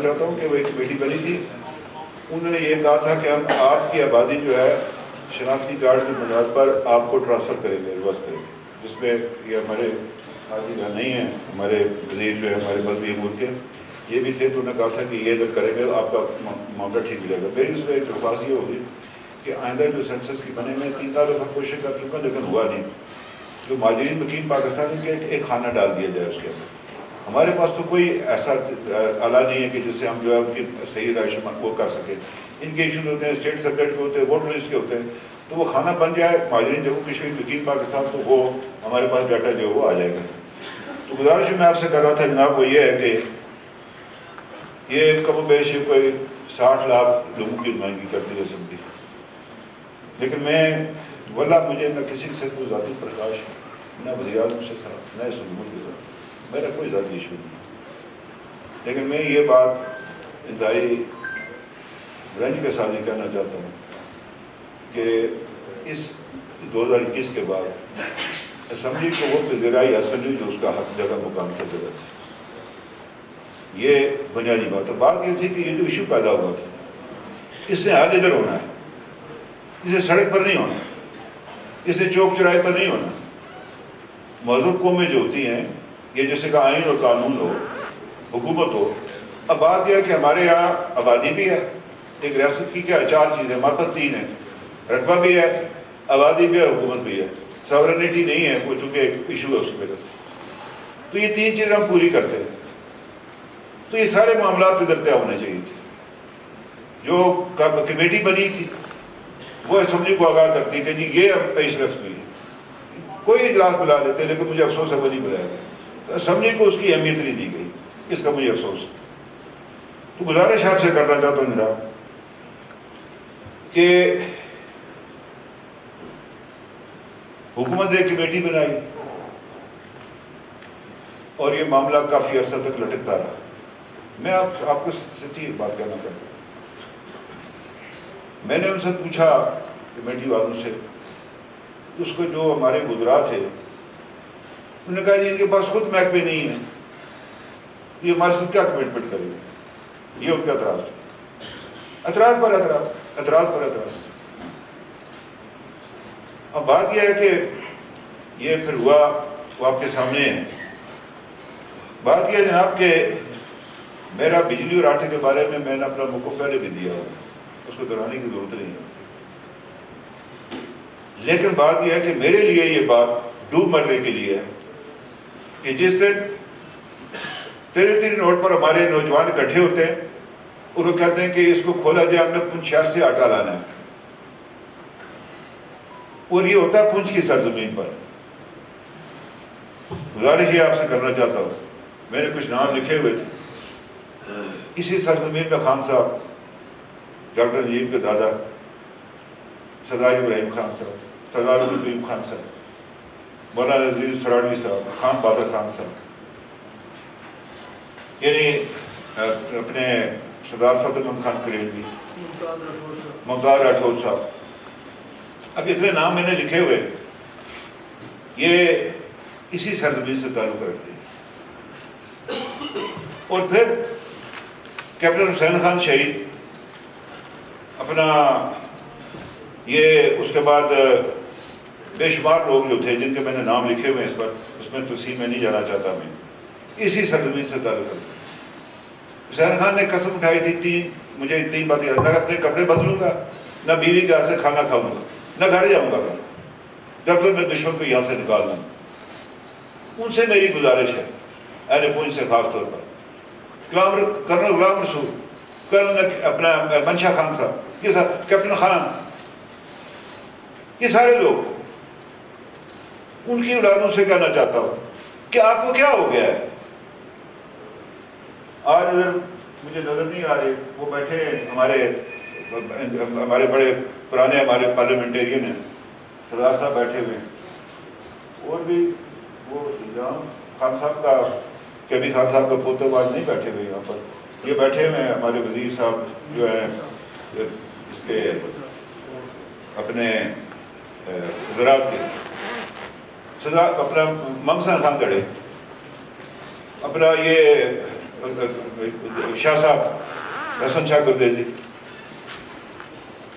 چاہتا ہوں کہ وہ ایک کمیٹی بنی تھی، انہوں نے یہ کہا تھا کہ ہم آپ کی آبادی جو ہے شناختی کارڈ کی بنیاد پر آپ کو ٹرانسفر کریں گے، ریورس کریں گے، جس میں یہ ہمارے حاجی جان نہیں ہیں، ہمارے وزیر جو ہے ہمارے مذہبی امور کے یہ بھی تھے، تو انہوں نے کہا تھا کہ یہ اگر کریں گے تو آپ کا معاملہ ٹھیک ہو جائے گا۔ میری اس میں ایک درخواست یہ ہوگی کہ آئندہ جو سینسس کی بنے میں 3 دفعہ کوشش کر چکا لیکن ہوا نہیں، جو مہاجرین مقیم پاکستان کے ایک خانہ ڈال دیا جائے اس کے اندر۔ ہمارے پاس تو کوئی ایسا آلہ نہیں ہے کہ جس سے ہم جو ہے ان کی صحیح رائے شمار وہ کر سکیں۔ ان کے ایشوز ہوتے ہیں، اسٹیٹ سبجیکٹ کے ہوتے ہیں، ووٹر لسٹ کے ہوتے ہیں، تو وہ خانہ بن جائے مہاجرین جموں کشمیر مقیم پاکستان، تو وہ ہمارے پاس ڈاٹا جو ہے وہ آ جائے گا۔ تو گزارش میں آپ سے کر رہا تھا جناب وہ یہ ہے کہ یہ کم و بیش کوئی 60 لاکھ لوگوں کی نمائندگی کرتی ہے اسمبلی، لیکن میں واللہ مجھے نہ کسی سے کوئی ذاتی پرکاش، نہ وزیر اعظم سے ساتھ، نہ اس حکومت کے ساتھ میرا کوئی ذاتی ایشو نہیں، لیکن میں یہ بات انتہائی رنج کے ساتھ یہ کہنا چاہتا ہوں کہ اس 2021 کے بعد اسمبلی کو وہ پذیرائی حاصل نہیں جو اس کا حق جگہ مقام تھا جگہ تھی۔ یہ بنیادی بات ہے۔ بات یہ تھی کہ یہ جو ایشو پیدا ہوا تھا اس سے حل ادھر ہونا ہے، اسے سڑک پر نہیں ہونا، اسے چوک چوراہے پر نہیں ہونا۔ مہذب قومیں جو ہوتی ہیں یہ جیسے کہ آئین اور قانون ہو، حکومت ہو۔ اب بات یہ ہے کہ ہمارے یہاں آبادی بھی ہے، ایک ریاست کی کیا 4 چیزیں، ہمارے پاس 3 ہیں، رقبہ بھی ہے، آبادی بھی ہے، حکومت بھی ہے۔ ساورنٹی نہیں ہے وہ چونکہ ایک ایشو ہے اس کی وجہ سے، تو یہ 3 چیزیں ہم پوری کرتے ہیں، تو یہ سارے معاملات ادھر طے ہونے چاہیے تھے۔ جو کمیٹی بنی تھی وہ اسمبلی کو آگاہ کرتی کہ جی یہ اب پیش رفت ہوئی ہے، کوئی اجلاس بلا لیتے لیکن مجھے افسوس ہے وہ نہیں بلایا گیا، تو اسمبلی کو اس کی اہمیت نہیں دی گئی، اس کا مجھے افسوس ہے۔ تو گزارش آپ سے کرنا چاہتا ہوں جناب کہ حکومت نے ایک کمیٹی بنائی اور یہ معاملہ کافی عرصہ تک لٹکتا رہا۔ میں آپ کو سچی بات کہنا چاہتا ہوں، میں نے ان سے پوچھا کمیٹی والوں سے، اس کو جو ہمارے وزراء تھے انہوں نے کہا جی ان کے پاس خود محکمے نہیں ہیں، یہ ہمارے ساتھ کیا کمٹمنٹ کریں گے، یہ ان کا اعتراض تھا۔ اعتراض پر اعتراض، اعتراض پر اعتراض۔ اب بات یہ ہے کہ یہ پھر ہوا وہ آپ کے سامنے ہے۔ بات یہ ہے جناب کہ میرا بجلی اور آٹے کے بارے میں نے اپنا موقف پہلے بھی دیا ہوا، اس کو دہرانے کی ضرورت نہیں ہے، لیکن بات یہ ہے کہ میرے لیے یہ بات ڈوب مرنے کے لیے ہے کہ جس دن 13 روڈ پر ہمارے نوجوان اکٹھے ہوتے ہیں اور وہ کہتے ہیں کہ اس کو کھولا جائے، ہم نے پونچھ شہر سے آٹا لانا ہے، اور یہ ہوتا ہے پونچھ کی سرزمین پر۔ گزارش یہ آپ سے کرنا چاہتا ہوں، میں نے کچھ نام لکھے ہوئے تھے، اسی سرزمین میں خان صاحب، ڈاکٹر نجیب کے دادا سردار ابراہیم خان صاحب، سردار عبدالقیوم خان صاحب، مولانا عزیز سراڑوی صاحب، خان بہادر خان صاحب، یعنی اپنے سردار فتح مند خان کریلوی، ممتاز راٹھور صاحب، اب اتنے نام میں نے لکھے ہوئے، یہ اسی سرزمین سے تعلق رکھتے ہیں۔ اور پھر کیپٹن حسین خان شہید، اپنا یہ اس کے بعد بے شمار لوگ جو تھے جن کے میں نے نام لکھے ہوئے اس پر، اس میں تفصیل میں نہیں جانا چاہتا، میں اسی سرزمین سے تعلق رکھتا ہوں۔ حسین خان نے قسم اٹھائی تھی مجھے 3 باتیں، نہ اپنے کپڑے بدلوں گا، نہ بیوی کے ہاتھ سے کھانا کھاؤں گا، نہ گھر جاؤں گا جب تک میں دشمن کو یہاں سے نکال لوں۔ ان سے میری گزارش ہے اہل پونچھ سے خاص طور پر، کرنل غلام رسول، کرنل اپنا منشا خان صاحب، یہ سب کیپٹن خان، یہ سارے لوگ، ان کی اولادوں سے کہنا چاہتا ہوں کہ آپ کو کیا ہو گیا ہے؟ آج ادھر مجھے نظر نہیں آ رہے، وہ بیٹھے ہیں ہمارے بڑے پرانے ہمارے پارلیمنٹیرین ہیں، سردار صاحب بیٹھے ہوئے ہیں، اور بھی وہ الزام خان صاحب کا، کبھی خان صاحب کا پوتے آج نہیں بیٹھے ہوئے یہاں پر، یہ بیٹھے ہوئے ہیں ہمارے وزیر صاحب جو ہیں اس کے اپنے زراعت کے، اپنا محمد خان گڑھے، اپنا یہ شاہ صاحب حسن شاہ گردیزی،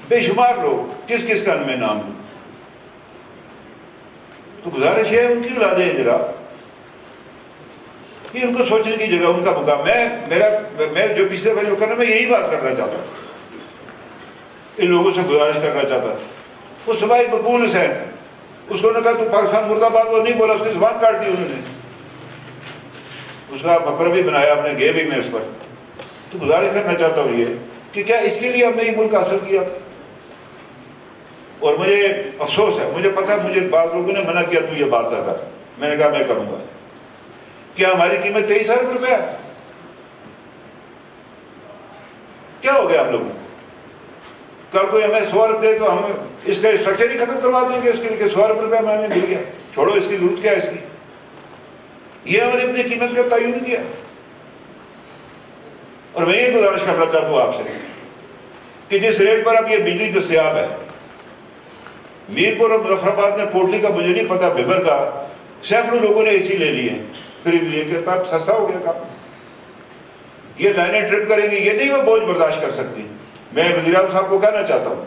بے شمار لوگ، کس کس کا میں نام لوں؟ تو گزارش ہے ان کی اولادیں ہیں جناب، یہ ان کو سوچنے کی جگہ، ان کا مقام. میں جو پچھلے بار جو کرنا، میں یہی بات کرنا چاہتا تھا، ان لوگوں سے گزارش کرنا چاہتا تھا. وہ صبائی مقبول حسین، اس کو نے کہا تو پاکستان مرد آباد، وہ نہیں بولا، اس کی زبان کاٹ دی انہوں نے، اس کا مقبرہ بھی بنایا ہم نے، گئے بھی میں اس پر. تو گزارش کرنا چاہتا ہوں یہ کہ کیا اس کے لیے ہم نے یہ ملک حاصل کیا تھا؟ اور مجھے افسوس ہے، مجھے پتہ ہے مجھے بعض لوگوں نے منع کیا تو یہ بات نہ کر، میں نے کہا میں کروں گا. کیا ہماری قیمت 23 ارب روپے ہے؟ کیا ہو گیا ہم لوگوں کو؟ کل کوئی ہمیں 100 ارب دے تو ہم اس کا اسٹرکچر ہی ختم کروا دیں گے اس کے لیے کہ 100 ارب روپے ہمیں مل گیا، چھوڑو اس کی ضرورت کیا ہے اس کی. یہ ہم نے اپنی قیمت کا تعین کیا. اور میں یہ گزارش کرنا چاہتا ہوں آپ سے کہ جس ریٹ پر اب یہ بجلی دستیاب ہے، میرپور اور مظفر آباد میں کوٹلی کا مجھے نہیں پتا، بھبر کا سینکڑوں لوگوں نے اے سی لے لیے، خرید لیے کہ سستا ہو گیا کام. یہ لائنیں ٹرپ کریں گی، یہ نہیں وہ بوجھ برداشت کر سکتی. میں وزیر اعظم صاحب کو کہنا چاہتا ہوں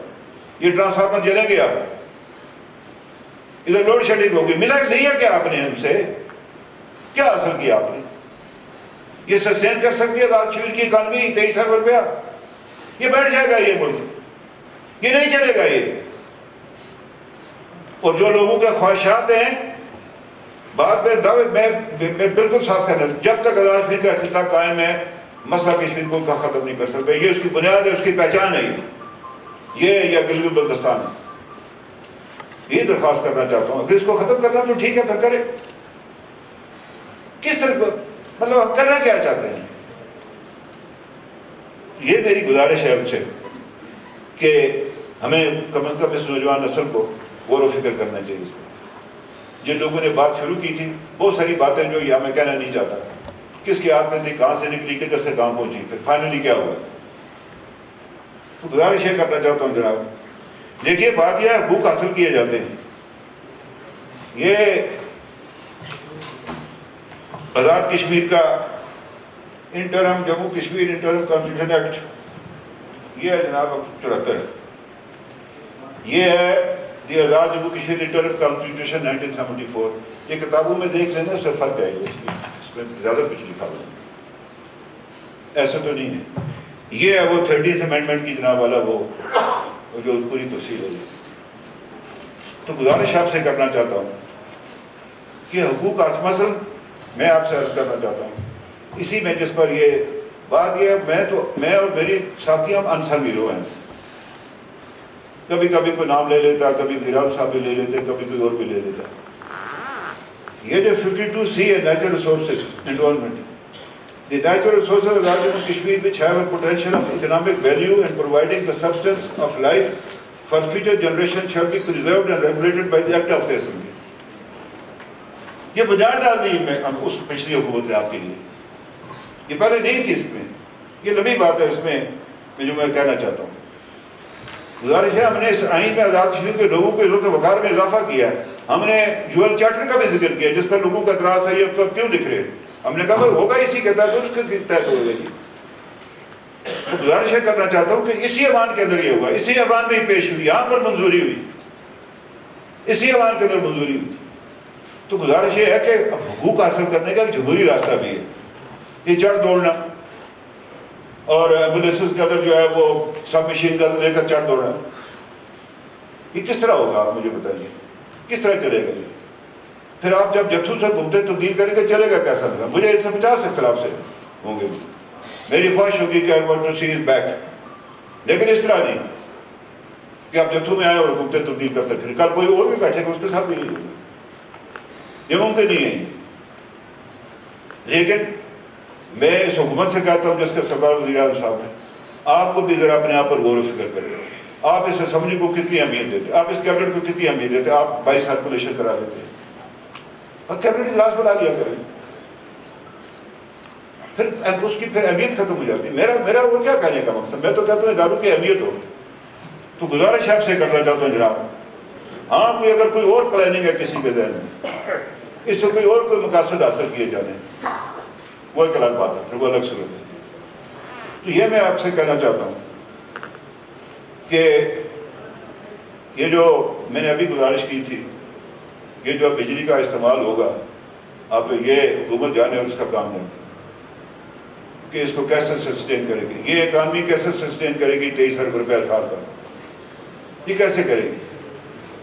یہ ٹرانسفارمر جلیں گے، آپ ادھر لوڈ شیڈنگ ہوگی، ملا لیا کیا آپ نے ہم سے؟ کیا حاصل کیا آپ نے؟ یہ سسٹین کر سکتی ہے آزاد کشمیر کی اکانومی 23 ارب روپیہ؟ یہ بیٹھ جائے گا یہ ملک، یہ نہیں چلے گا یہ. اور جو لوگوں کے خواہشات ہیں، بات میں دعوے میں بالکل صاف کرنا، جب تک آزاد کشمیر کا خطہ قائم ہے مسئلہ کشمیر کو ختم نہیں کر سکتا. یہ اس کی بنیاد ہے، اس کی پہچان ہے، یہ گلگت بلتستان ہے. یہ درخواست کرنا چاہتا ہوں، اگر اس کو ختم کرنا تو ٹھیک ہے، پھر کریں. کس طرح مطلب ہم کرنا کیا چاہتے ہیں؟ یہ میری گزارش ہے ان سے کہ ہمیں کم از کم اس نوجوان نسل کو غور و فکر کرنا چاہیے. اس میں جن لوگوں نے بات شروع کی تھی، بہت ساری باتیں جو یہاں میں کہنا نہیں چاہتا، کس کی ہاتھ میں تھی، کہاں سے نکلی، کدھر سے کہاں پہنچی، پھر فائنلی کیا ہوا. تو گزارش یہ کرنا چاہتا ہوں جناب، دیکھیے بات یہ ہے، حقوق حاصل کیے جاتے ہیں. یہ آزاد کشمیر کا interim Jammu Kashmir interim constitution act, یہ ہے جناب 74 ہے. یہ ہے دی آزاد جموں کشمیر انٹرم کانسٹیٹیوشن 1974. یہ کتابوں میں دیکھ لینا، اس سے فرق ہے، اس میں زیادہ کچھ لکھا ہوا ہے، ایسا تو نہیں ہے. یہ ہے وہ 30th امینڈمنٹ کی جناب والا وہ جو پوری تفصیل ہے. تو گزارش آپ سے کرنا چاہتا ہوں کہ حقوق مثلا میں آپ سے عرض کرنا چاہتا ہوں اسی میں جس پر یہ بات یہ ہے، میں اور میری ساتھی ہم انسنگ ہیرو ہیں. کبھی کبھی کوئی نام لے لیتا، کبھی ویران صاحب بھی لے لیتے، کبھی کوئی اور بھی لے لیتا. یہ جو 52C ہے natural resources environment, the natural resources of Jammu Kashmir which have a potential of economic value and providing the substance of life for future generations shall be preserved and regulated by the Act of the Assembly. یہ بنیاد ڈال دی میں اس پچھلی حکومت نے آپ کے لیے، یہ پہلے نہیں تھی. اس میں یہ لمبی بات ہے، اس میں جو میں کہنا چاہتا ہوں. گزارش ہے، ہم نے اس آئین میں آزاد کشمیر کے لوگوں کے عزت و وقار میں اضافہ کیا ہے. ہم نے جوئل چارٹر کا بھی ذکر کیا جس پر لوگوں کا اعتراض تھا، یہ کیوں لکھ رہے ہیں. ہم نے کہا بھائی ہوگا اسی کے تحت، اس کے تحت ہوگا. تو گزارش یہ کرنا چاہتا ہوں کہ اسی ایوان کے اندر یہ ہوگا، اسی ایوان میں ہی پیش ہوئی، یہاں پر منظوری ہوئی، اسی ایوان کے اندر منظوری ہوئی تھی. تو گزارش یہ ہے کہ اب حقوق حاصل کرنے کا ایک جمہوری راستہ بھی ہے. یہ چڑھ دوڑنا اور ایمبولینسز کے اندر جو ہے وہ سب مشین کا لے کر چڑھ دوڑنا، یہ کس طرح ہوگا؟ آپ مجھے بتائیے کس طرح چلے گا یہ؟ پھر آپ جب جتھو سے گھومتے تبدیل کریں گے، چلے گا کیسا لگا؟ مجھے 150 اختلاف سے ہوں گے، میری خواہش ہوگی کہ I want to see his back، لیکن اس طرح نہیں کہ آپ جتھو میں آئے اور گھومتے تبدیل کرتے پھر کل کوئی اور بھی بیٹھے گا اس کے ساتھ بھی یہی ہوگا. یہ ممکن نہیں ہے. لیکن میں اس حکومت سے کہتا ہوں جس کے سربراہ وزیر اعظم صاحب ہیں، آپ کو بھی ذرا اپنے آپ پر غور و فکر کریں. آپ اس اسمبلی کو کتنی اہمیت دیتے، آپ اس کیبنٹ کو کتنی اہمیت دیتے. آپ 22 سرکولیشن کرا لیتے ہیں اور کیبنٹ اجلاس بنا لیا کریں، پھر اس کی پھر اہمیت ختم ہو جاتی ہے. میرا وہ کیا کہنے کا مقصد، میں تو کہتا ہوں اداروں کی اہمیت ہو. تو گزارش آپ سے کرنا چاہتا ہوں جناب، ہاں کوئی اگر کوئی اور پلاننگ ہے کسی کے ذہن میں، اس سے کوئی اور کوئی مقاصد حاصل کیے جانے، وہ ایک الگ بات ہے، پھر وہ الگ صورت ہے۔ تو یہ میں آپ سے کہنا چاہتا ہوں کہ یہ جو میں نے ابھی گزارش کی تھی، یہ جو بجلی کا استعمال ہوگا، اب یہ حکومت جانے اور اس کا کام جانے کہ اس کو کیسے سسٹین کرے گی، یہ اکانومی کیسے سسٹین کرے گی 23 ارب روپے سال کا، یہ کیسے کرے گی؟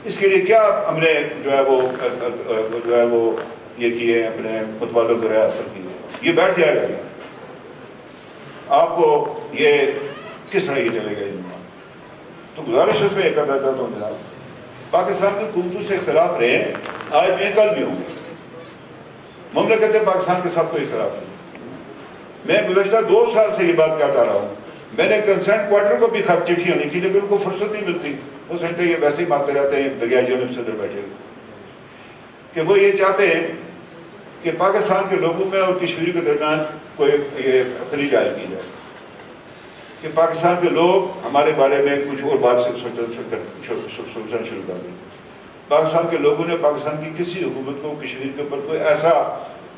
اس کے لیے کیا ہم نے جو ہے وہ یہ کیے ہیں، اپنے متبادل ذرائع حاصل کیے، یہ بیٹھ جائے گا کیا؟ آپ کو یہ کس طرح یہ چلے گا نظام؟ تو گزارش اس میں یہ کرنا چاہتا ہوں جناب، پاکستان کی حکومتوں سے اختلاف رہے ہیں، آج بھی کل بھی ہوں گے، مملکت پاکستان کے ساتھ کوئی اختلاف نہیں۔ میں گزشتہ 2 سال سے یہ بات کہتا رہا ہوں، میں نے کنسرن کوارٹر کو بھی خط چٹھیاں لکھی، لیکن ان کو فرصت نہیں ملتی، وہ سمجھتے یہ ویسے ہی مارتے رہتے ہیں، دریائے جانب صدر بیٹھے ہوئے، کہ وہ یہ چاہتے ہیں کہ پاکستان کے لوگوں میں اور کشمیری کے درمیان کوئی یہ خلیج عائد کی جائے، کہ پاکستان کے لوگ ہمارے بارے میں کچھ اور بات سے سوچنا شروع کر دیں۔ پاکستان کے لوگوں نے پاکستان کی کسی حکومت کو کشمیر کے اوپر کوئی ایسا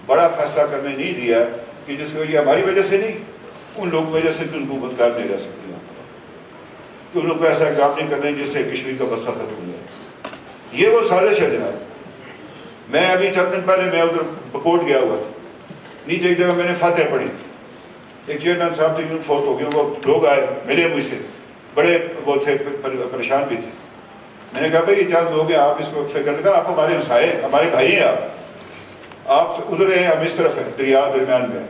بڑا فیصلہ کرنے نہیں دیا کہ جس کی وجہ ہماری وجہ سے نہیں، ان لوگوں کی وجہ سے بھی حکومت قائم نہیں رہ سکتی، کہ ان لوگوں کو ایسا اقدام نہیں کرنے جس سے کشمیر کا مسئلہ ختم ہو جائے۔ یہ وہ سازش ہے جناب۔ میں ابھی چند دن پہلے میں ادھر بکوٹ گیا ہوا تھا، نیچے ایک جگہ میں نے فاتح پڑھی، ایک چیئرمین صاحب تھے فوت ہو گئے، وہ لوگ آئے ملے مجھ سے، بڑے وہ تھے پریشان بھی تھے۔ میں نے کہا بھائی یہ چند لوگ ہیں، آپ اس کو فکر نہیں، آپ ہمارے ہمسائے ہمارے بھائی ہیں، آپ ادھر ہیں، ہم اس طرف ہیں، دریا درمیان میں،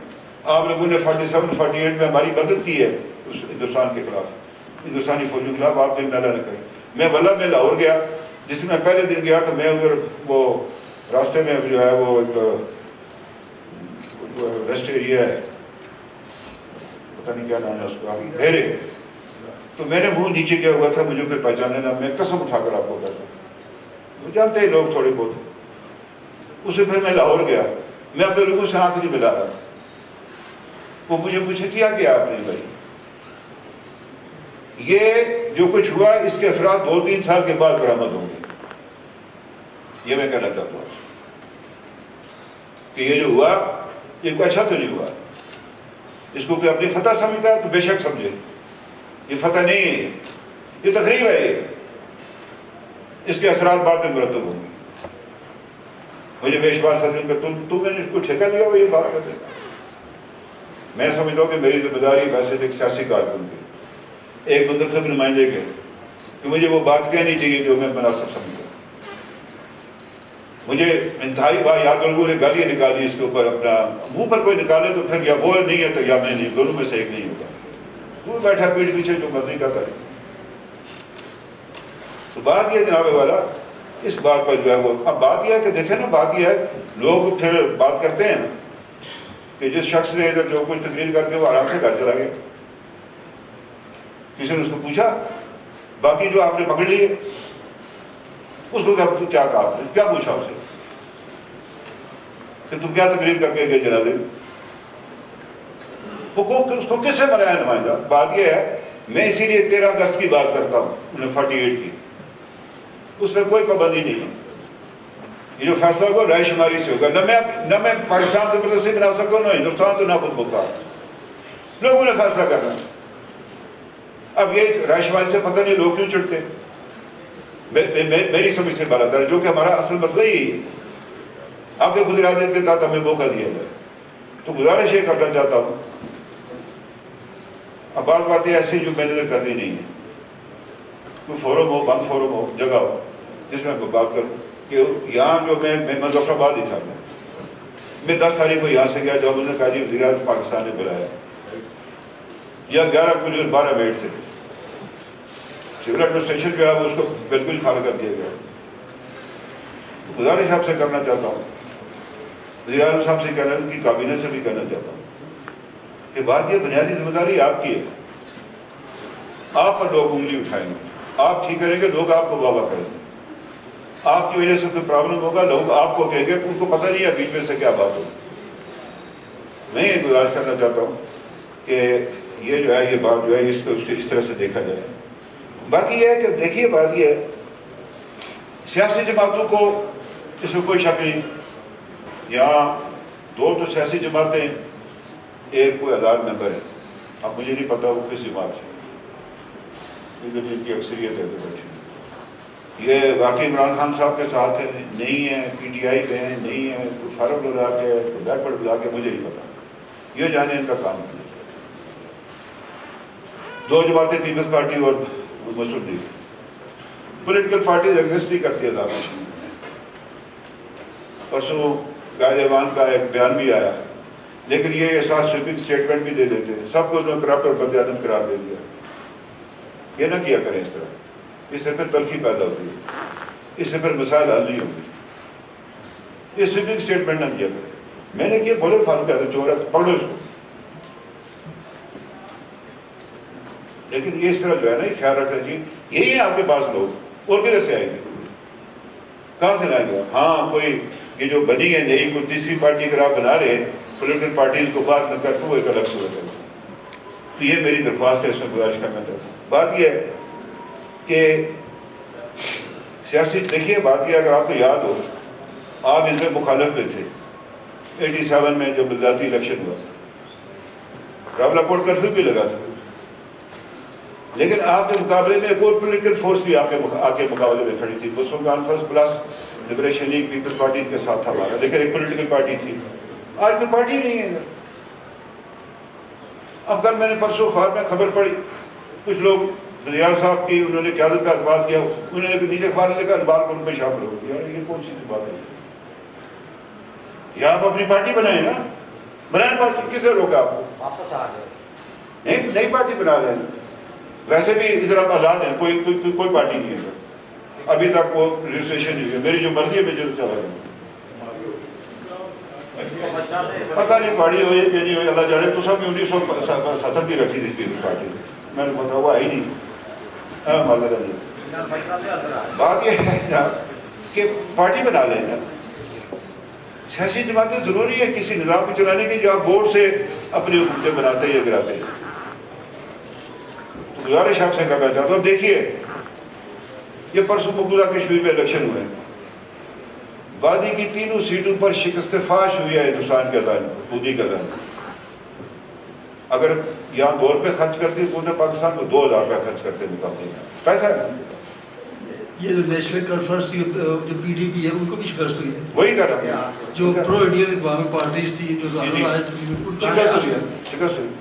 آپ لوگوں نے 47 48 میں ہماری مدد کی ہے اس ہندوستان کے خلاف، ہندوستانی فوجوں کے خلاف، آپ دل میلا نہ کریں۔ میں واللہ میں لاہور گیا، جس میں پہلے دن گیا تو میں ادھر وہ راستے میں جو ہے وہ ایک ریسٹ ایریا ہے، پتہ نہیں کیا نام ہے اس کا، ڈھیرے، تو میں نے منہ نیچے کیا ہوا تھا، مجھے کوئی پہچانے نہ، میں قسم اٹھا کر آپ کو کہتا ہوں، وہ جانتے ہیں لوگ تھوڑے بہت۔ اس سے پھر میں لاہور گیا، میں اپنے لوگوں سے ہاتھ نہیں ملا رہا تھا، وہ مجھے پوچھے کیا آپ نے بھائی؟ یہ جو کچھ ہوا اس کے اثرات 2-3 سال کے بعد برآمد ہوں گے، یہ میں کہنا چاہتا ہوں کہ یہ جو ہوا یہ کوئی اچھا تو نہیں ہوا۔ اس کو کہ اپنی فتح سمجھتا ہے تو بے شک سمجھے، یہ فتح نہیں ہے، یہ تقریب ہے، یہ اس کے اثرات بعد میں مرتب ہوں گے۔ مجھے بے شمار ساتھیوں کہ تم نے اس کو ٹھیکہ لیا ہوا یہ بات کرتے، میں سمجھتا ہوں کہ میری ذمہ داری ویسے ایک سیاسی کارکن کی، ایک منتخب نمائندے کے، کہ مجھے وہ بات کہنی چاہیے جو میں مناسب سمجھتا ہوں۔ مجھے انتہائی یا تو لوگوں نے گالیاں نکالی اس کے اوپر، اپنا منہ پر کوئی نکالے تو پھر یا وہ نہیں ہے تو یا میں نہیں، دونوں میں سے ایک نہیں ہوگا، وہ بیٹھا پیٹھ پیچھے جو مرضی کرتا ہے۔ تو بات یہ جناب والا، اس بات پر جو ہے وہ، اب بات یہ ہے کہ دیکھیں نا، بات یہ ہے لوگ پھر بات کرتے ہیں کہ جس شخص نے ادھر جو کچھ تقریر کر کے وہ آرام سے گھر چلا گیا، کسی نے اس کو پوچھا، باقی جو آپ نے پکڑ لیے اس کو کیا کہا، آپ نے کیا پوچھا اسے کہ تم کیا تقریر کر کے گئے جنازے میں؟ اس کو کس سے بنایا نمائندہ؟ بات یہ ہے، میں اسی لیے 13 اگست کی بات کرتا ہوں 48 کی، اس میں کوئی پابندی نہیں ہے، یہ جو فیصلہ ہوگا رائے شماری سے ہوگا، نہ میں پاکستان زبردستی بنا سکتا ہوں، نہ ہندوستان تو نہ خود مختار، لوگوں نے فیصلہ کرنا۔ اب یہ رائے شماری سے پتہ نہیں لوگ کیوں چڑھتے، میری سمجھ سے بات ہے، جو کہ ہمارا اصل مسئلہ ہی ہے، آپ کے خود ارادے کے تحت ہمیں موقع دیا جائے۔ تو گزارش یہ کرنا چاہتا ہوں، اب بعض باتیں ایسی جو میں نے کرنی نہیں ہے، کوئی فورم ہو، بند فورم ہو، جگہ ہو جس میں بات کروں کہ یہاں جو میں مظفر آباد ہی تھا، میں 10 تاریخ کو یہاں سے گیا جب انہوں نے کہا جی وزیر اعظم پاکستان نے بلایا، یا 11 کلی اور 12 منٹ سے سول ایڈمنسٹریشن جو ہے وہ اس کو بالکل خالی کر دیا گیا۔ گزارش آپ سے کرنا چاہتا ہوں، وزیر اعظم صاحب سے کہنا، ان کی کابینہ سے بھی کہنا چاہتا ہوں کہ بات یہ بنیادی ذمہ داری آپ کی ہے، آپ پر لوگ انگلی اٹھائیں گے، آپ ٹھیک کریں گے، لوگ آپ کو واہ واہ کریں گے، آپ کی وجہ سے کوئی پرابلم ہوگا، لوگ آپ کو کہیں گے، ان کو پتہ نہیں ہے بیچ میں سے کیا بات ہو۔ میں یہ گزارش کرنا چاہتا ہوں کہ یہ جو ہے یہ بات جو ہے اس کو اس طرح سے دیکھا جائے۔ باقی یہ ہے کہ دیکھیے بات یہ ہے، سیاسی جماعتوں کو اس میں کوئی شک نہیں، یہاں 2 تو سیاسی جماعتیں ایک کوئی آزاد ممبر ہے، اب مجھے نہیں پتا وہ کس جماعت سے، جن کی اکثریت ہے تو بیٹھی، یہ واقعی عمران خان صاحب کے ساتھ ہے نہیں ہے، پی ٹی آئی پہ ہیں نہیں ہے، کوئی فاروق بلا کے کوئی بیکورڈ بلا کے، مجھے نہیں پتا، یہ جانے ان کا کام ہے۔ دو جماعتیں پیپلز پارٹی اور مسلم لیگ، پولیٹیکل پارٹیز ایگزسٹ نہیں کرتی آزاد کشمیر میں۔ پرسوں قائد ایوان کا ایک بیان بھی آیا، لیکن یہ احساس سویپنگ اسٹیٹمنٹ بھی دے دیتے ہیں، سب کو انہوں نے کرپٹ اور بدعادت قرار دے دیا۔ یہ نہ کیا کریں اس طرح، اس سے پھر تلخی پیدا ہوتی ہے، اس سے پھر مسائل حل نہیں ہوگی۔ یہ سویپنگ اسٹیٹمنٹ نہ دیا کریں، میں نے کیا بولے فاروق حیدر چور ہے پکڑو اس کو، لیکن یہ اس طرح جو ہے نا یہ خیال رکھنا چاہیے، یہی ہیں آپ کے پاس لوگ، اور کدھر سے آئیں گے، کہاں سے لائیں گے؟ ہاں کوئی یہ جو بنی ہے نئی کوئی تیسری پارٹی اگر آپ بنا رہے ہیں، پولیٹیکل پارٹیز کو بات نہ کر کے وہ ایک الگ صورت ہے۔ تو یہ میری درخواست ہے، اس میں گزارش کرنا چاہتا ہوں۔ بات یہ ہے کہ سیاسی دیکھیے، بات یہ اگر آپ کو یاد ہو، آپ اس میں مخالف میں تھے 87 میں جب بلدیاتی الیکشن ہوا تھا، راولا کوٹ کرفیو بھی لگا تھا، لیکن آپ کے مقابلے میں ایک اور پولیٹیکل فورس بھی آپ کے مقابلے میں کھڑی تھی، مسلم کانفرنس پلس لبریشن لیگ پیپلز پارٹی کے ساتھ تھا ہمارا، لیکن ایک پولیٹیکل پارٹی تھی۔ آج کوئی پارٹی نہیں ہے ادھر۔ اب کل میں نے پرسوں اخبار میں خبر پڑھی، کچھ لوگ دلیال صاحب کی انہوں نے قیادت کا اعتماد کیا، انہوں نے نیچے اخبار نے لکھا انبار گروپ میں شامل ہو گئے۔ یار یہ کون سی بات ہے؟ یہ آپ اپنی پارٹی بنائیں نا، بنائیں پارٹی، کس نے روکا آپ کو؟ واپس آ گئے، نئی پارٹی بنا لیں۔ ویسے بھی ادھر آپ آزاد ہیں، کوئی پارٹی نہیں ہے ابھی تک، وہ رجسٹریشن نہیں ہے، میری جو مرضی ہے میں جو چلا جاؤں، پتہ نہیں پارٹی ہوئی کہ نہیں ہوئی اللہ جانے۔ تو سب 1970 کی رکھی تھی پیپلز پارٹی، میں نے بتا ہوا ہی نہیں۔ بات یہ ہے کہ پارٹی بنا لیں نا، سیاسی جماعتیں ضروری ہے کسی نظام کو چلانے کی جو آپ ووٹ سے اپنی حکومتیں بناتے یا گراتے ہیں۔ تو گزارش آپ سے کرنا چاہتا ہوں، دیکھیے یہ پرسوں مقبوضہ کشمیر میں الیکشن ہوئے، وادی کی تینوں سیٹوں پر شکست فاش ہوئی ہے ہندوستان کے اعلان کو، مودی کے اعلان کو۔ اگر یہاں 2 روپے خرچ کرتے پورے پاکستان کو 2000 روپے خرچ کرتے مقابلے میں، پیسہ ہے۔ یہ جو نیشنل کانفرنس تھی جو پی ڈی پی ہے ان کو بھی شکست ہوئی ہے، وہی کر رہا ہوں، جو پرو انڈین اقوامی پارٹیز تھی جو شکست ہوئی۔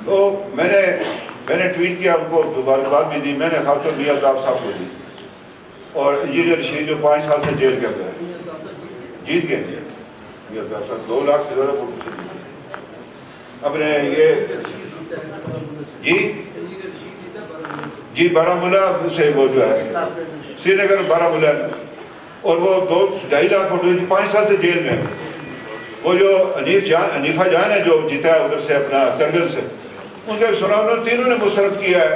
تو میں نے ٹویٹ کیا، ان کو مبارکباد بھی دی، میں نے خاص طور میاں الطاف صاحب کو دی، اور انجینئر رشید جو 5 سال سے جیل کے اندر ہے، جیت گئے میاں الطاف صاحب 2 لاکھ سے زیادہ ووٹوں سے جیت گئے اپنے یہ جی بارہمولہ سے، وہ جو ہے سری نگر بارہمولہ، اور وہ 2-2.5 لاکھ ووٹوں 5 سال سے جیل میں۔ وہ جو حنیفہ جان ہے جو جیتا ہے ادھر سے اپنا کرگل سے، ان کے سنا انہوں نے تینوں نے مسترد کیا ہے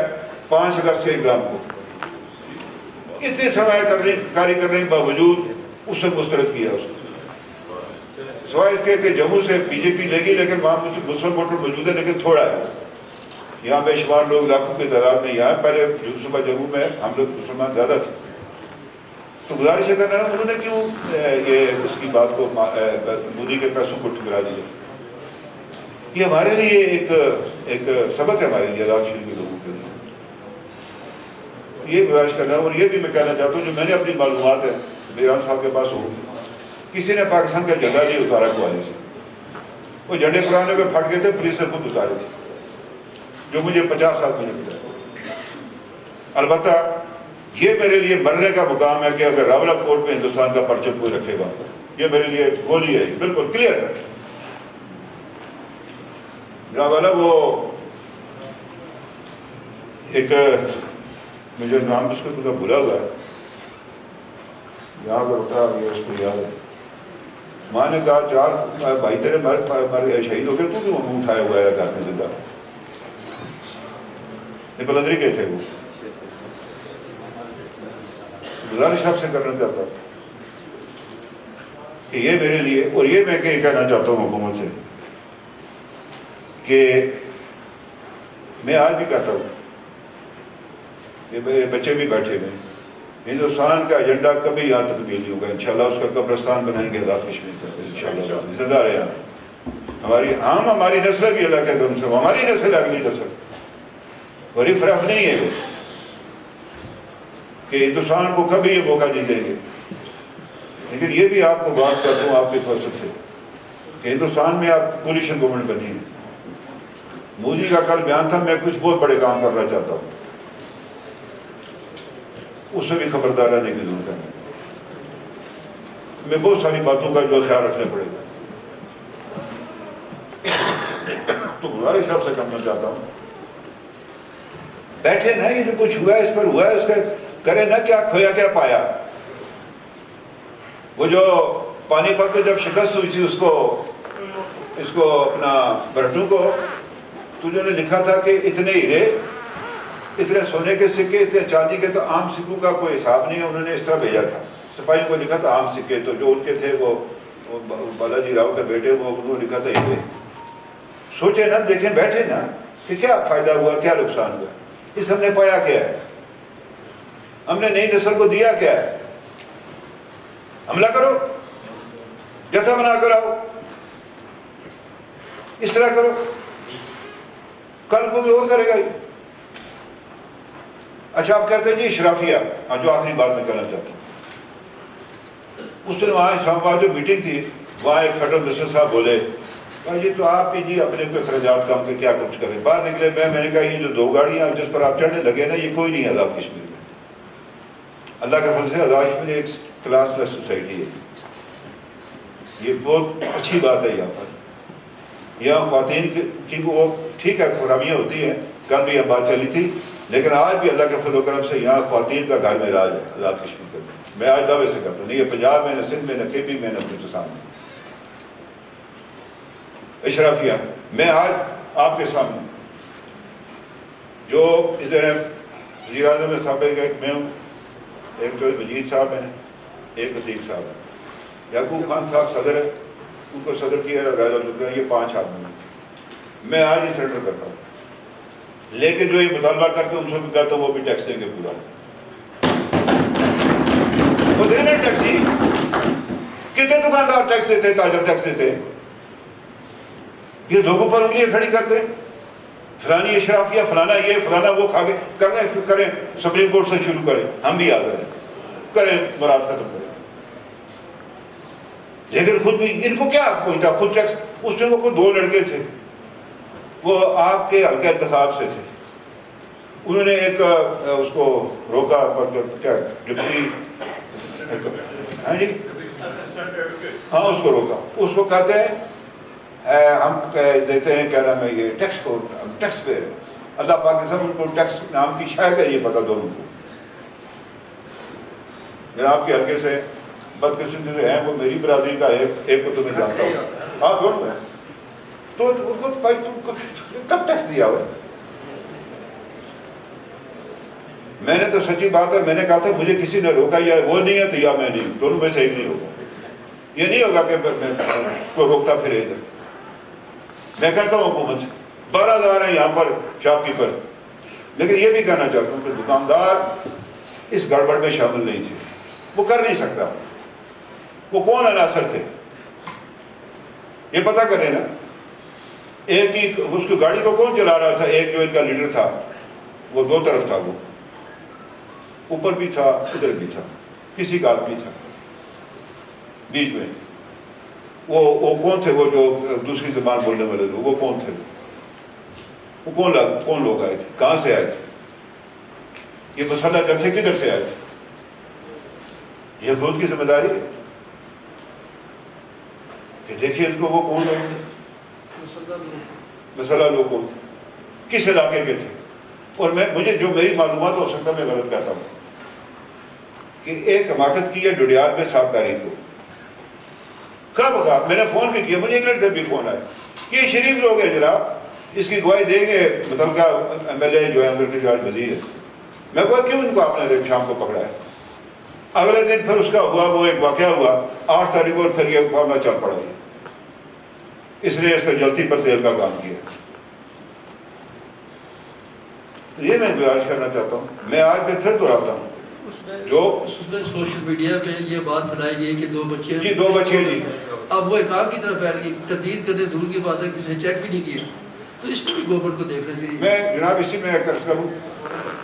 5 اگست کے اقدام کو، اتنی سرمایہ کاری کرنے کے باوجود اس نے مسترد کیا اس کو، سوائے اس کے کہ جموں سے بی جے پی لے گی، لیکن وہاں مسلم ووٹر موجود ہے لیکن تھوڑا ہے، یہاں بے شمار لوگ لاکھوں کی تعداد میں یہاں، پہلے صبح جموں میں ہم لوگ مسلمان زیادہ تھے۔ تو گزارش ہے کرنا انہوں نے کیوں یہ اس کی بات کو مودی کے پیسوں کو ٹھکرا دیا۔ یہ ہمارے لیے ایک سبق ہے، ہمارے لیے آزاد کشمیر کے لوگوں کے لیے یہ گزارش کرنا ہے۔ اور یہ بھی میں کہنا چاہتا ہوں، جو میں نے اپنی معلومات ہے بیران صاحب کے پاس ہوگی، کسی نے پاکستان کا جھنڈا نہیں اتارا کوالے سے، وہ جھنڈے پرانے کے پھٹ گئے تھے، پولیس نے خود اتارے تھے، جو مجھے 50 سال میں نے بتایا۔ البتہ یہ میرے لیے مرنے کا مقام ہے کہ اگر راولہ کوٹ میں ہندوستان کا پرچم کوئی رکھے گا، یہ میرے لیے گولی ہے، بالکل کلیئر ہے۔ راولہ وہ ایک مجھے نام اس کو پورا بھولا ہوا ہے، یہاں کا ہوتا ہے، یہ اس کو یاد ہے، ماں نے کہا 4 بھائی تیرے شہید ہو گئے، تو کیوں منہ اٹھائے ہوا ہے گھر میں زندہ؟ یہ بلندری کے تھے وہ۔ گزارش آپ سے کرنا چاہتا ہوں کہ یہ میرے لیے، اور یہ میں کہنا چاہتا ہوں حکومت سے کہ میں آج بھی کہتا ہوں، یہ میرے بچے بھی بیٹھے ہوئے ہیں، ہندوستان کا ایجنڈا کبھی یہاں تکمیل نہیں ہوگا، انشاءاللہ اس کا قبرستان بنائیں گے آزاد کشمیر کا، انشاءاللہ زندہ رہے ہماری نسل بھی اللہ کے کرم سے، ہماری نسل اگلی نسل، اور رف رف نہیں ہے کہ ہندوستان کو کبھی یہ موقع نہیں دیں گے. لیکن یہ بھی آپ کو بات کرتا ہوں آپ کے توسط سے کہ ہندوستان میں آپ کولیشن گورنمنٹ بنی ہے. مودی کا کل بیان تھا میں کچھ بہت بڑے کام کرنا چاہتا ہوں، اس سے بھی خبردار رہنے کی ضرورت ہے. میں بہت ساری باتوں کا جو خیال رکھنا پڑے گا، تو گزارش آپ سے کرنا چاہتا ہوں بیٹھے نا، یہ جو کچھ ہوا ہے اس پر ہوا ہے اس کا کرے نا، کیا کھویا کیا پایا. وہ جو پانی پت میں جب شکست ہوئی تھی اس کو اپنا برٹو کو، تو جو نے لکھا تھا کہ اتنے ہیرے، اتنے سونے کے سکے، اتنے چاندی کے، تو عام سکوں کا کوئی حساب نہیں ہے. انہوں نے اس طرح بھیجا تھا، سپاہیوں کو لکھا تھا عام سکے، تو جو ان کے تھے وہ بالاجی راؤ کے بیٹے، وہ انہوں نے لکھا تھا ہیرے. سوچے نا، دیکھیں بیٹھے نا کہ کیا فائدہ ہوا، کیا نقصان ہوا، اس ہم نے پایا کیا ہے، ہم نے نئی نسل کو دیا کیا ہے. حملہ کرو، جتھا بنا کر آؤ، اس طرح کرو، کل کو بھی اور کرے گا. اچھا آپ کہتے ہیں جی اشرافیہ، جو آخری بات میں کہنا چاہتا ہوں، اس دن وہاں اسلام آباد جو میٹنگ تھی، وہاں ایک فیڈرل منسٹر صاحب بولے جی تو آپ ہی جی اپنے کوئی اخراجات کام کے کیا کچھ کریں. باہر نکلے، میں نے کہا یہ جو 2 گاڑیاں جس پر آپ چڑھنے لگے نا، یہ کوئی نہیں ہے آزاد کشمیر میں. اللہ کے فضل سے آزاد کشمیر ایک کلاس لیس سوسائٹی ہے. یہ بہت اچھی بات ہے. یہاں پر یہاں خواتین کی وہ ٹھیک ہے خرابیاں ہوتی ہیں، کل بھی یہ بات چلی تھی، لیکن آج بھی اللہ کے فضل و کرم سے یہاں خواتین کا گھر میں راج ہے آزاد کشمیر کے. میں آج دعوے سے کرتا ہوں، نہیں یہ پنجاب میں، نہ سندھ میں، نہ کیپی میں، نہ بلوچستان میں. اشرافیہ میں آج آپ کے سامنے جو ادھر وزیر اعظم میں سابق ایک میں ہوں، ایک تو مجید صاحب ہیں، ایک عتیق صاحب ہیں، یعقوب خان صاحب صدر ہے، ان کو صدر کیا رائد الدین، یہ 5 آدمی ہیں. میں آج ہی سرنڈر کرتا ہوں، لیکن جو یہ مطالبہ کرتے ہیں ان سے بھی کہتا ہوں وہ بھی ٹیکس دیں گے پورا. وہ دینا ٹیکس ہی، کتنے دکاندار ٹیکس دیتے، تاجر ٹیکس دیتے. یہ لوگوں پر انگلیاں کھڑی کرتے ہیں، فلانی اشرافیہ، فلانا یہ، فلانا وہ، کھا کے کریں سپریم کورٹ سے شروع کریں، ہم بھی آ گئے کریں، مراد ختم کریں. لیکن خود بھی ان کو کیا پہنچتا، خود ٹیکس. اس میں وہ کوئی 2 لڑکے تھے، وہ آپ کے حلقہ انتخاب سے تھے. انہوں نے ایک اس کو روکا پر کیا ڈپٹی، ہاں جی ہاں، اس کو روکا. اس کو کہتے ہیں ہم دیتے ہیں کیا نام ہے یہ ٹیکس کو، ہم ٹیکس پہ ہیں. اللہ پاک کے سب ان کو ٹیکس نام کی شاید ہے یہ پتہ دونوں کو. جناب کے حلقے سے بدقسمتی سے ہیں، وہ میری برادری کا ہے، ایک کو تو میں جانتا ہوں، ہاں دونوں ہیں. تو ان کو بھائی تم کو کب ٹیکس دیا ہوا؟ میں نے تو سچی بات ہے، میں نے کہا تھا مجھے کسی نے روکا، یا وہ نہیں ہے تو یا میں نہیں، دونوں میں سے ایک نہیں ہوگا. یہ نہیں ہوگا کہ میں کو روکتا پھر ادھر. میں کہتا ہوں حکومت سے 12,000 ہیں یہاں پر شاپ کیپر، لیکن یہ بھی کہنا چاہتا ہوں کہ دکاندار اس گڑبڑ میں شامل نہیں تھے، وہ کر نہیں سکتا. وہ کون عناصر تھے یہ پتہ کریں نا. ایک ہی اس کی گاڑی کو کون چلا رہا تھا؟ ایک جو ان کا لیڈر تھا وہ 2 طرف تھا، وہ اوپر بھی تھا ادھر بھی تھا، کسی کا آدمی تھا بیچ میں. وہ کون تھے؟ وہ جو دوسری زبان بولنے والے لوگ، وہ کون تھے؟ وہ کون لوگ آئے تھے؟ کہاں سے آئے تھے؟ یہ مسئلہ جب تھے کدھر سے آئے تھے؟ یہ خود کی ذمہ داری ہے کہ دیکھیے اس کو وہ کون لوگ تھے، مسئلہ لوگ کون تھے، کس علاقے کے تھے. اور مجھے جو میری معلومات ہو سکتا میں غلط کہتا ہوں کہ ایک حماقت کی ہے ڈوڈیال میں 7 تاریخ کو. خواب میں نے فون بھی کیا، مجھے انگلینڈ سے بھی فون آیا کہ یہ شریف لوگ ہیں جناب، اس کی گواہی دیں گے متعلقہ MLA جو ہے اندر کے جو آج وزیر ہے. میں کہا کیوں ان کو آپ نے شام کو پکڑا ہے؟ اگلے دن پھر اس کا ہوا، وہ ایک واقعہ ہوا 8 تاریخ کو، اور پھر یہ معاملہ چل پڑا. اس نے اس پر جلتی پر تیل کا کام کیا. یہ میں گزارش کرنا چاہتا ہوں. میں آج پھر دہراتا ہوں جو اس میں سوشل میڈیا پہ یہ بات بنائی گئی کہ 2 بچے جی 2 بچے جی اب وہ ایک آگ کی طرح پھیل گئی، تردید کرنے دور کی بات ہے، کسی نے چیک بھی نہیں کیے، تو اس میں بھی گورنمنٹ کو دیکھنا چاہیے. میں جناب اسی میں عرض کروں،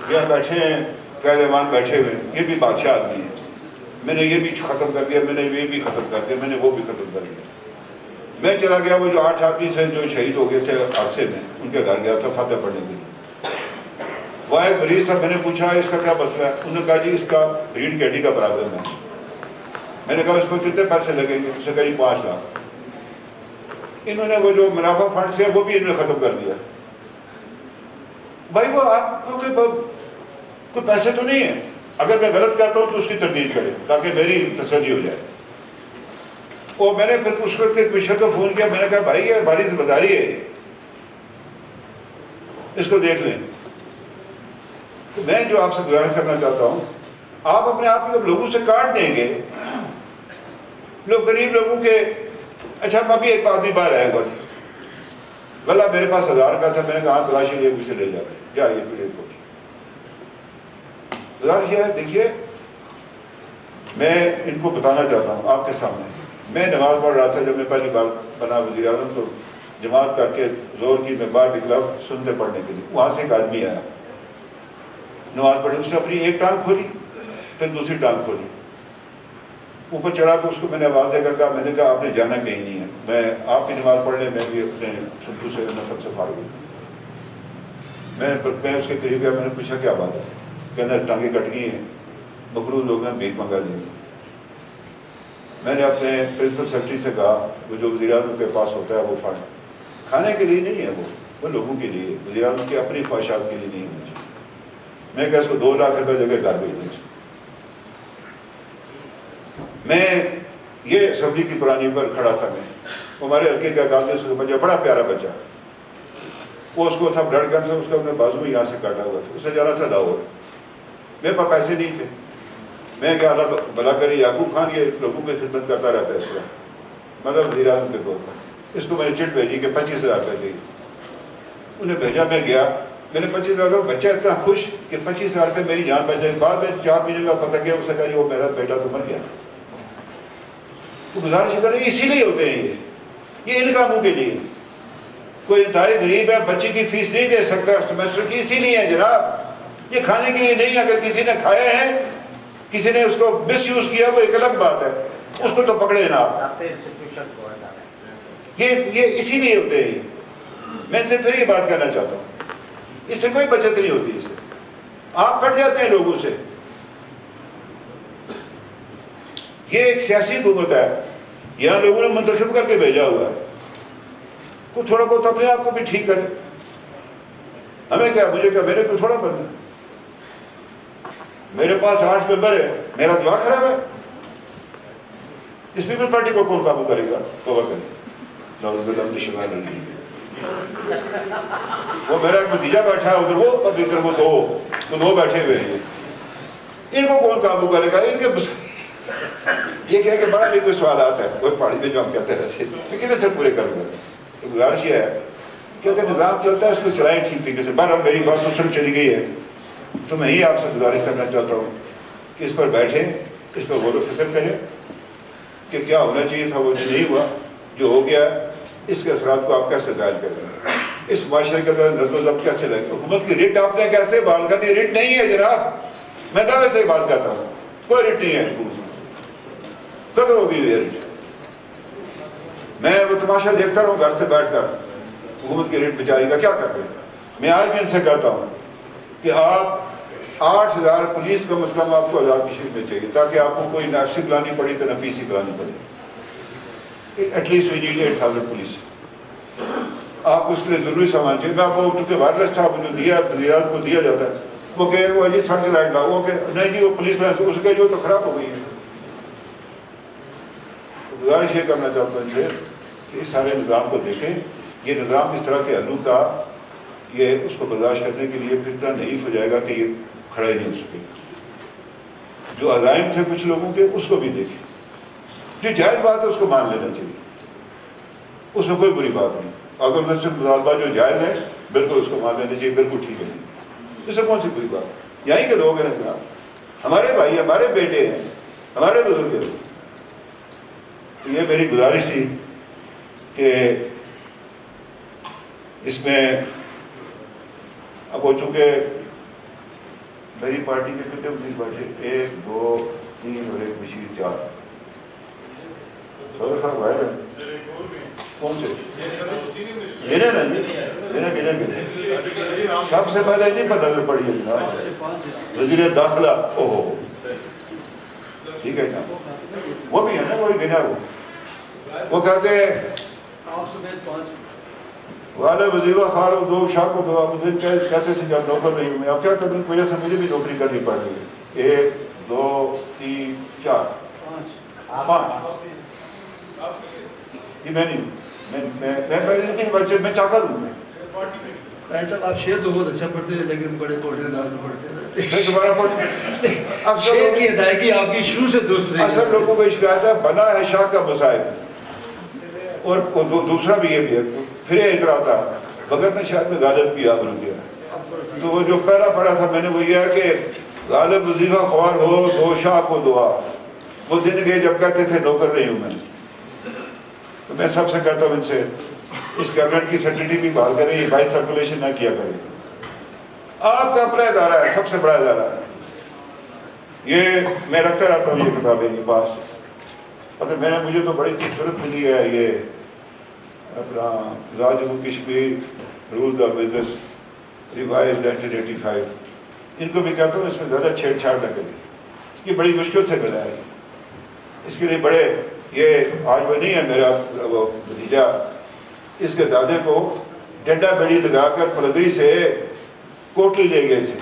یہاں بیٹھے ہیں قائد ایوان بیٹھے ہوئے ہیں، یہ بھی بادشاہ آدمی ہے، میں نے یہ بھی ختم کر دیا، میں نے یہ بھی ختم کر دیا، میں نے وہ بھی ختم کر دیا. میں چلا گیا، وہ جو 8 آدمی تھے جو شہید ہو گئے تھے حادثے میں، ان کے گھر گیا تھا فاتح پڑھنے کے لیے. وہ ایک مریض تھا، میں نے پوچھا اس کا کیا مسئلہ ہے، انہوں نے کہا جی اس کا ریڑھ کی ہڈی کا پرابلم ہے. میں نے کہا اس کو کتنے پیسے لگیں گے، اس نے کہا جی 5 لاکھ. انہوں نے وہ جو منافع فنڈ سے وہ بھی انہوں نے ختم کر دیا. بھائی وہ آپ کو کوئی پیسے تو نہیں ہے، اگر میں غلط کہتا ہوں تو اس کی تردید کرے تاکہ میری تسلی ہو جائے. اور میں نے پھر اس وقت کمشنر کو فون کیا، میں نے کہا بھائی یہ ہماری ذمہ داری ہے، اس کو دیکھ لیں. تو میں جو آپ سے گزارش کرنا چاہتا ہوں، آپ اپنے آپ کو لوگوں سے کاٹ دیں گے، لوگ غریب لوگوں کے. اچھا میں ابھی ایک آدمی باہر آیا ہوا تھا، بلا میرے پاس 1000 روپیہ تھا، میں نے کہا تلاشی لیے مجھ سے لے جا رہے جا یہ پلیز پہنچے. گزارش یہ ہے، دیکھیے میں ان کو بتانا چاہتا ہوں آپ کے سامنے، میں نماز پڑھ رہا تھا جب میں پہلی بار بنا وزیر اعظم، تو جماعت کر کے زور کی میں باہر نکلا سنتے پڑھنے کے لیے. وہاں سے ایک آدمی آیا نماز پڑھنے، اس نے اپنی ایک ٹانگ کھولی پھر دوسری ٹانگ کھولی، اوپر چڑھا تو اس کو میں نے آواز دے کر کہا، میں نے کہا آپ نے جانا کہیں نہیں ہے، میں آپ کی نماز پڑھ لیں، میں بھی اپنے سنتو سے نفرت سے فارغ ہوں. میں اس کے قریب گیا، میں نے پوچھا کیا بات ہے، کہنا ٹانگیں کٹ گئی ہیں، مقروض لوگ ہیں، بھیک منگا لیں. میں نے اپنے پرنسپل سیکرٹری سے کہا وہ جو وزیر اعظم کے پاس ہوتا ہے وہ فنڈ کھانے کے لیے نہیں ہے، وہ لوگوں کے لیے، وزیر اعظم کی اپنی خواہشات کے لیے نہیں ہونا چاہیے. میں کہا اس کو 2 لاکھ روپے دے کے گھر بھیج دیں. میں یہ اسمبلی کی پرانی پر کھڑا تھا، میں ہمارے ہلکے کا کام اس کا بچہ بڑا پیارا بچہ، وہ اس کو تھا بلڈ کینسر، اس کا اپنے بازو میں یہاں سے کاٹا ہوا تھا، اسے جانا تھا لاہور، میرے پاس پیسے نہیں تھے. میں کہا اللہ بھلا کرے یعقوب خان یہ لوگوں کی خدمت کرتا رہتا ہے اس طرح، مطلب وزیر اعظم کے طور پر. اس کو میں نے چٹ بھیجی کہ 25,000 روپے چاہیے. انہیں بھیجا، میں گیا، میں نے 25,000 روپے، بچہ اتنا خوش کہ 25,000 روپے میری جان بچ جائے. بعد میں 4 مہینے میں پتہ کیا، اس نے کہا جی وہ میرا بیٹا تو مر گیا. تو گزارش کریں اسی لیے ہوتے ہیں یہ ان کاموں کے لیے. کوئی انتہائی غریب ہے، بچے کی فیس نہیں دے سکتا سیمسٹر کی، اسی لیے ہے جناب، یہ کھانے کے لیے نہیں. اگر کسی نے کھایا ہے، کسی نے اس کو مس یوز کیا، وہ ایک الگ بات ہے، اس کو تو پکڑے نا آپ. یہ اسی لیے ہوتے ہیں. میں ان سے پھر یہ بات کرنا چاہتا ہوں، اس سے کوئی بچت نہیں ہوتی، اس سے آپ کٹ جاتے ہیں لوگوں سے. یہ ایک سیاسی حکومت ہے، یہاں لوگوں نے منتخب کر کے بھیجا ہوا ہے. کوئی تھوڑا بہت اپنے آپ کو بھی ٹھیک کرے. ہمیں کیا، مجھے کیا، میرے کو تھوڑا بننا ہے. میرے پاس 8 ممبر ہے، میرا دماغ خراب ہے. اس پیپل پارٹی کو کون قابو کرے گا؟ توبہ کرے. وہ میرا ایک بھتیجا بیٹھا ہے ادھر، وہ پبلکر، وہ دو بیٹھے ہوئے ہیں. ان کو کون قابو کرے گا؟ ان کے یہ کہہ کہ بڑا بھی کوئی سوالات ہے، وہ پہاڑی میں جو ہم کہتے رہتے ہیں، کتنے سے پورے کروں گا. تو گزارش یہ ہے کہ اگر نظام چلتا ہے اس کو چلائیں ٹھیک طریقے سے. بہرحال میری بات تو صرف چلی گئی ہے، تو میں ہی آپ سے گزارش کرنا چاہتا ہوں کہ اس پر بیٹھیں، اس پر غور و فکر کریں کہ کیا ہونا چاہیے تھا وہ جو نہیں ہوا، جو ہو گیا اس کے اثرات کو آپ کیسے ظاہر کریں، اس معاشرے کے اندر نظم و ضبط کیسے لگے. حکومت کی ریٹ آپ نے کیسے بحال کرنی؟ ریٹ نہیں ہے جناب، میں دعوے سے ہی بات کرتا ہوں، کوئی ریٹ نہیں ہے. حکومت ختم ہو گئی یہ ریٹ. میں وہ تماشا دیکھتا رہا ہوں گھر سے بیٹھ کر، حکومت کی ریٹ بیچاری کا کیا کر رہے ہیں. میں آج بھی ان سے کہتا ہوں کہ آپ 8,000 پولیس کم از کم آپ کو آزاد کشمیر میں چاہیے، تاکہ آپ کو کوئی نہ ایف سی بلانی پڑی تو نہ پی سی بلانی پڑے. At least we need 8,000 police. آپ کو اس کے لیے ضروری سامان چاہیے. میں آپ کو چونکہ وائرلیس تھا وہ جو دیا وزیر اعظم کو دیا جاتا ہے، وہ کہ وہ جی سر سے لائٹ لاؤ، وہ کہ نہیں جی وہ پولیس لائن سے، اس کے جو تو خراب ہو گئی ہے. تو گزارش یہ کرنا چاہتا ہوں ان سے کہ اس سارے نظام کو دیکھیں. یہ نظام اس طرح کے حلوں کا یہ اس کو برداشت کرنے کے لیے پھر اتنا نحیف ہو جائے گا کہ یہ کھڑا ہی نہیں ہو سکے گا. جو عزائم تھے کچھ لوگوں کے اس کو بھی دیکھیں. جو جائز بات ہے اس کو مان لینا چاہیے، اس میں کوئی بری بات نہیں. اگر ادھر سے مطالبہ جو جائز ہے بالکل اس کو مان لینا چاہیے، بالکل ٹھیک ہے. نہیں اس سے کون سی بری بات؟ یہیں کے لوگ ہیں جناب، ہمارے بھائی ہمارے بیٹے ہیں، ہمارے بزرگ ہیں. یہ میری گزارش تھی کہ اس میں اب وہ چونکہ میری پارٹی کے کتنے وزیر بیٹھے، 1 2 3 اور 1 بشیر 4. صدر صاحب غائب ہیں. کون سے گنے نا جی؟ گنے سب سے پہلے نہیں پر نظر پڑی ہے جناب وزیر داخلہ. اوہو ٹھیک ہے جناب، وہ بھی ہے نا، وہی گنا. وہ کہتے غالب وظیفہ خار و 2 شاہ کو 2 مدن کہتے تھے جب نوکر نہیں ہوں میں. اب کیا کروں، کی وجہ سے مجھے بھی نوکری کرنی پڑ رہی ہے. 1 2 3 4 5 یہ میں نہیں ہوں. میں چاکر ہوں. میں صاحب آپ شعر تو بہت اچھا پڑھتے ہیں لیکن بڑے پوٹے انداز میں پڑھتے ہیں. دوبارہ شعر کی ادائیگی آپ کی شروع سے درست رہی. اصل لوگوں کو شکایت ہے بنا ہے شاہ کا مسائل، اور دوسرا بھی یہ بھی ہے پھر اعتراض تھا بغیر میں شاید میں غالب کی آپ رک گیا. تو وہ جو پہلا پڑھا تھا میں نے وہ یہ ہے کہ غالب وظیفہ خوار ہو 2 شاہ کو دعا. وہ دن گئے جب کہتے تھے نوکر نہیں ہوں میں. تو میں سب سے کہتا ہوں ان سے اس کیبنٹ کی سیکرٹری بھی بحال کریں، یہ وائس سرکولیشن نہ کیا کریں. آپ کا اپنا ادارہ ہے، سب سے بڑا ادارہ ہے. یہ میں رکھتا رہتا ہوں یہ کتابیں یہ پاس. اگر میں نے مجھے تو بڑی خوبصورت ملی ہے یہ اپنا لا Jammu Kashmir rules of business revised 1985. ان کو بھی کہتا ہوں اس میں زیادہ چھیڑ چھاڑ نہ کریں، یہ بڑی مشکل سے ملا ہے. اس کے لیے بڑے یہ آج وہ نہیں ہے میرا وہ بھتیجا، اس کے دادے کو ڈنڈا بیڑی لگا کر پلدری سے کوٹلی لے گئے تھے.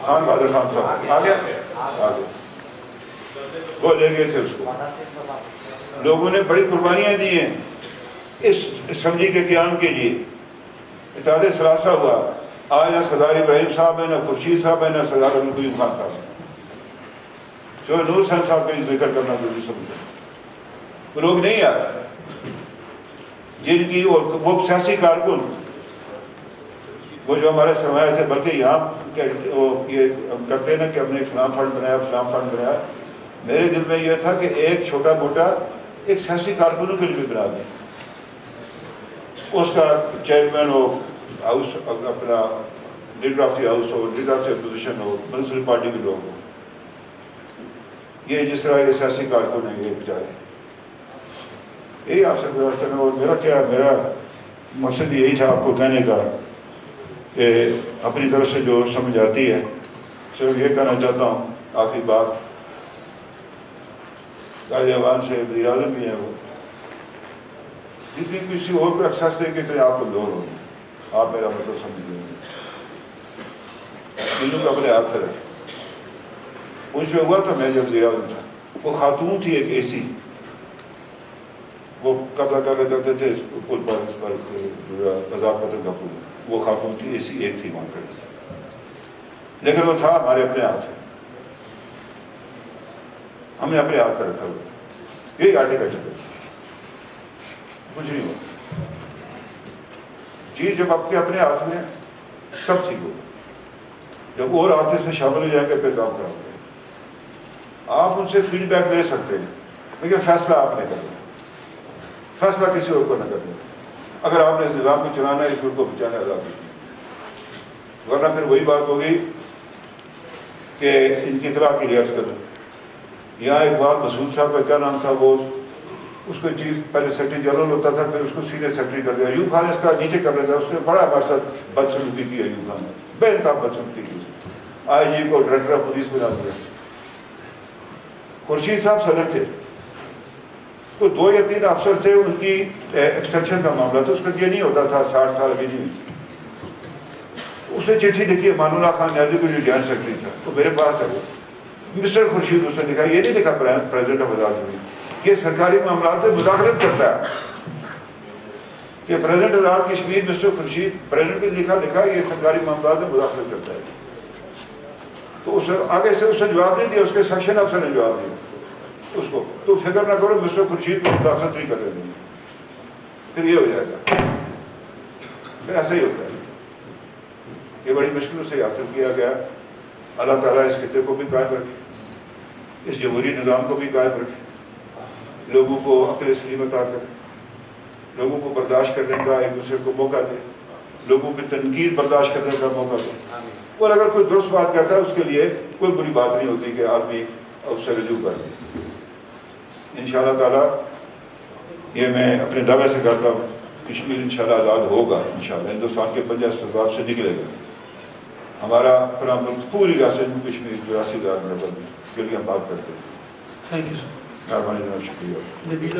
خان بہادر خان صاحب آگے وہ لے گئے تھے اس کو. لوگوں نے بڑی قربانیاں دی ہیں اس اسمبلی کے قیام کے لیے. اتحاد ثلاثہ ہوا. آج نہ سردار ابراہیم صاحب ہے، نہ خورشید صاحب ہے، نہ سردار عبدالقیوم خان صاحب ہے. جو نور حسین صاحب کا ذکر کرنا ضروری سمجھا. وہ لوگ نہیں آئے جن کی وہ سیاسی کارکن وہ جو ہمارے سرمایہ تھے، بلکہ یہاں وہ یہ ہم کرتے ہیں نا کہ ہم نے فلاں فنڈ بنایا فلاں فنڈ بنایا. میرے دل میں یہ تھا کہ ایک چھوٹا موٹا ایک سیاسی کارکنوں کے لیے بھی بنا دیں. اس کا چیئرمین ہو ہاؤس اپنا leader of the house who, leader of the opposition who, municipal party کے لوگ ہوں. یہ جس طرح یہ سیاسی کارکن ہیں یہ بیچارے. یہی آپ سے گزارش کرنا. اور میرا مقصد یہی تھا آپ کو کہنے کا کہ اپنی طرف سے جو سمجھ آتی ہے صرف یہ کہنا چاہتا ہوں. آخری بات، قائد ایوان سے وزیر اعظم بھی ہیں، وہ جتنی کسی اور کو احساس دے کے اتنے آپ کمزور ہوں گے. آپ میرا مطلب سمجھ دیں گے. دلوں کو اپنے ہاتھ سے رکھیں. مجھ میں ہوا تھا میں جب وزیر اعظم تھا، وہ خاتون تھی ایک اے سی، وہ قبضہ کر رہے جاتے تھے اس پل پر، اس پر آزاد پتن کا پل. وہ خاتون تھی، اے سی ایک تھی وہاں کھڑی تھی. لیکن وہ تھا ہمارے اپنے ہاتھ میں، ہم نے اپنے ہاتھ پہ رکھا ہوا تھا. یہی آٹے کا چکر، کچھ نہیں ہوا. چیز جب آپ کے اپنے ہاتھ میں سب ٹھیک ہوگا. جب اور ہاتھ سے شامل ہو جائیں گے پھر کام خراب ہو جائے گا. آپ ان سے فیڈ بیک لے سکتے ہیں لیکن فیصلہ آپ نے کرنا ہے. فیصلہ کسی اور کو نہ کرنا. اگر آپ نے اس نظام کو چلانا ہے، اس ملک کو بچانا ہے، آزادی کی، ورنہ پھر وہی بات ہوگی کہ ان کی اطلاع کے لیے عرض کروں. یہاں اقبال مسعود صاحب کا کیا نام تھا، وہ اس کو چیف پہلے سیکرٹری جنرل ہوتا تھا، پھر اس کو سینئر سیکرٹری کر دیا. ایوب خان اس کا نیچے کر رہا تھا. اس نے بڑا ہمارے ساتھ بدسلوکی کی. ایوب خان بے انتہا بدسلوکی کی. آئی جی کو ڈائریکٹر آف پولیس بنا دیا. خورشید صاحب صدر تھے، تو 2 یا 3 افسر تھے، ان کی ایکسٹینشن کا معاملہ تھا. اس کا یہ نہیں ہوتا تھا 60 سال ابھی نہیں ہوئی تھی. اس نے چٹھی لکھی امان اللہ خان نیازی کو جو جوائنٹ سیکرٹری تھا، وہ میرے پاس ہے. وہ مسٹر خورشید اس نے لکھا، یہ نہیں لکھا پریزیڈنٹ آف آزاد، یہ سرکاری معاملات میں مداخلت کرتا ہے کہ president Azad Kashmir mister Khurshid, president نے لکھا یہ سرکاری معاملات میں مداخلت کرتا ہے. تو اس آگے سے اس نے جواب نہیں دیا، اس کے سیکشن افسر نے جواب دیا اس کو، تو فکر نہ کرو مسٹر خورشید کو مداخلت نہیں کرنے دیں گے. پھر یہ ہو جائے گا. پھر ایسا ہی ہوتا ہے. یہ بڑی مشکل سے حاصل کیا گیا. اللہ تعالیٰ اس خطے کو بھی قائم رکھے، اس جمہوری نظام کو بھی قائم رکھے، لوگوں کو عقل سلیم عطا کرے، لوگوں کو برداشت کرنے کا ایک دوسرے کو موقع دے، لوگوں کی تنقید برداشت کرنے کا موقع دے، اور اگر کوئی درست بات کہتا ہے اس کے لیے کوئی بری بات نہیں ہوتی کہ آدمی اس سے رجوع کر دے۔ انشاءاللہ تعالیٰ یہ میں اپنے دعوے سے کہتا ہوں، کشمیر انشاءاللہ آزاد ہوگا، انشاءاللہ ہندوستان کے 50 استحباب سے نکلے گا، ہمارا اپنا ملک پوری ریاست کشمیر 84,000 مربع کے لیے ہم بات کرتے ہیں۔ Thank you sir. مہربانی جناب، شکریہ۔ نبیلہ